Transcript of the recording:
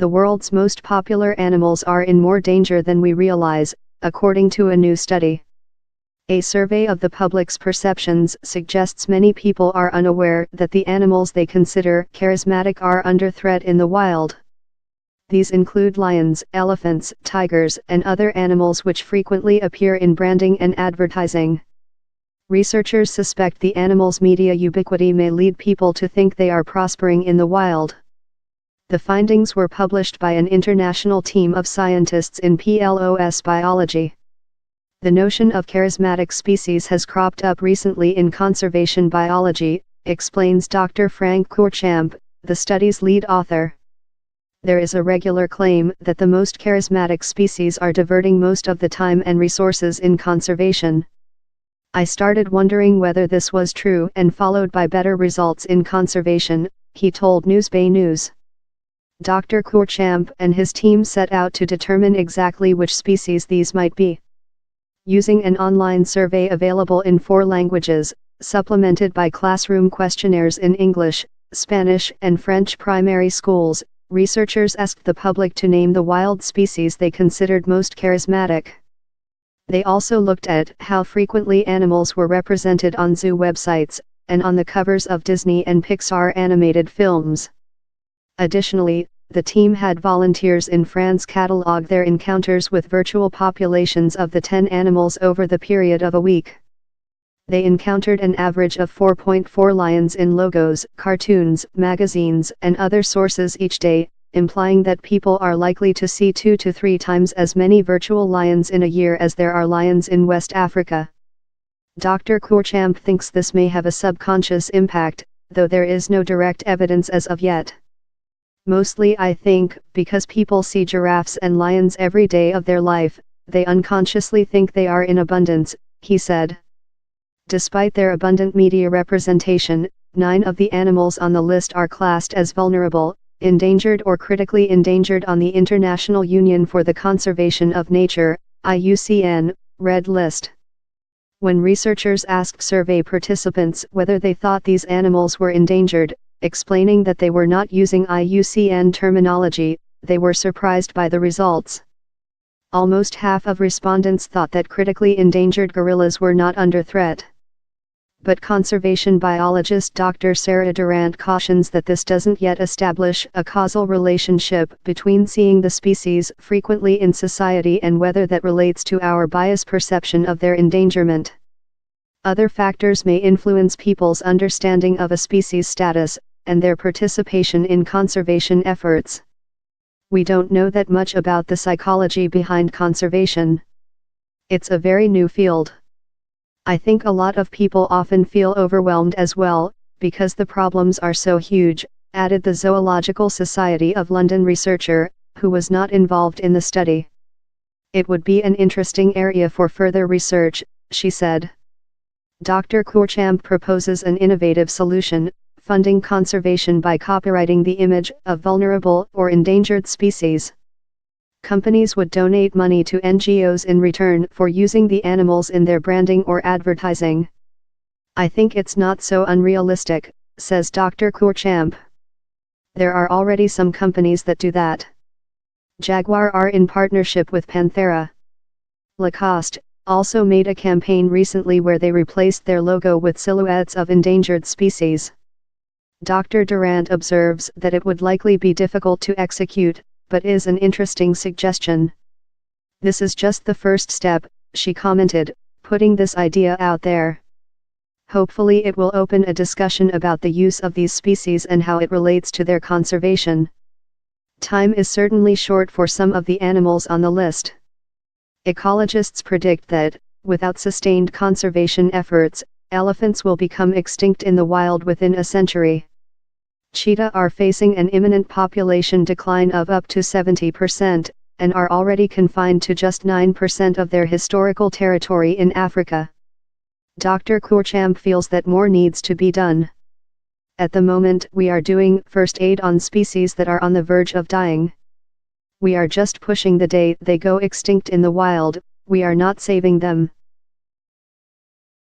the world's most popular animals are in more danger than we realize, according to a new study. A survey of the public's perceptions suggests many people are unaware that the animals they consider charismatic are under threat in the wild. These include lions, elephants, tigers, and other animals which frequently appear in branding and advertising. Researchers suspect the animals' media ubiquity may lead people to think they are prospering in the wild. The findings were published by an international team of scientists in PLOS Biology. The notion of charismatic species has cropped up recently in conservation biology, explains Dr. Frank Courchamp, the study's lead author. There is a regular claim that the most charismatic species are diverting most of the time and resources in conservation. I started wondering whether this was true and followed by better results in conservation, he told Newsbay News. Dr. Courchamp and his team set out to determine exactly which species these might be. Using an online survey available in 4 languages, supplemented by classroom questionnaires in English, Spanish, and French primary schools, researchers asked the public to name the wild species they considered most charismatic. They also looked at how frequently animals were represented on zoo websites, and on the covers of Disney and Pixar animated films. Additionally, the team had volunteers in France catalog their encounters with virtual populations of the 10 animals over the period of a week. They encountered an average of 4.4 lions in logos, cartoons, magazines, and other sources each day, implying that people are likely to see 2 to 3 times as many virtual lions in a year as there are lions in West Africa. Dr. Courchamp thinks this may have a subconscious impact, though there is no direct evidence as of yet. Mostly I think, because people see giraffes and lions every day of their life, they unconsciously think they are in abundance, he said. Despite their abundant media representation, 9 of the animals on the list are classed as vulnerable, endangered or critically endangered on the International Union for the Conservation of Nature, IUCN, Red List. When researchers asked survey participants whether they thought these animals were endangered, explaining that they were not using IUCN terminology, they were surprised by the results. Almost half of respondents thought that critically endangered gorillas were not under threat. But conservation biologist Dr. Sarah Durant cautions that this doesn't yet establish a causal relationship between seeing the species frequently in society and whether that relates to our biased perception of their endangerment. Other factors may influence people's understanding of a species' status, and their participation in conservation efforts. We don't know that much about the psychology behind conservation. It's a very new field. I think a lot of people often feel overwhelmed as well, because the problems are so huge, added the Zoological Society of London researcher, who was not involved in the study. It would be an interesting area for further research, she said. Dr. Courchamp proposes an innovative solution, funding conservation by copyrighting the image of vulnerable or endangered species. Companies would donate money to NGOs in return for using the animals in their branding or advertising. I think it's not so unrealistic, says Dr. Courchamp. There are already some companies that do that. Jaguar are in partnership with Panthera. Lacoste also made a campaign recently where they replaced their logo with silhouettes of endangered species. Dr. Durant observes that it would likely be difficult to execute, but is an interesting suggestion. This is just the first step, she commented, putting this idea out there. Hopefully it will open a discussion about the use of these species and how it relates to their conservation. Time is certainly short for some of the animals on the list. Ecologists predict that, without sustained conservation efforts, elephants will become extinct in the wild within a century. Cheetah are facing an imminent population decline of up to 70%, and are already confined to just 9% of their historical territory in Africa. Dr. Courchamp feels that more needs to be done. At the moment we are doing first aid on species that are on the verge of dying. We are just pushing the day they go extinct in the wild, we are not saving them.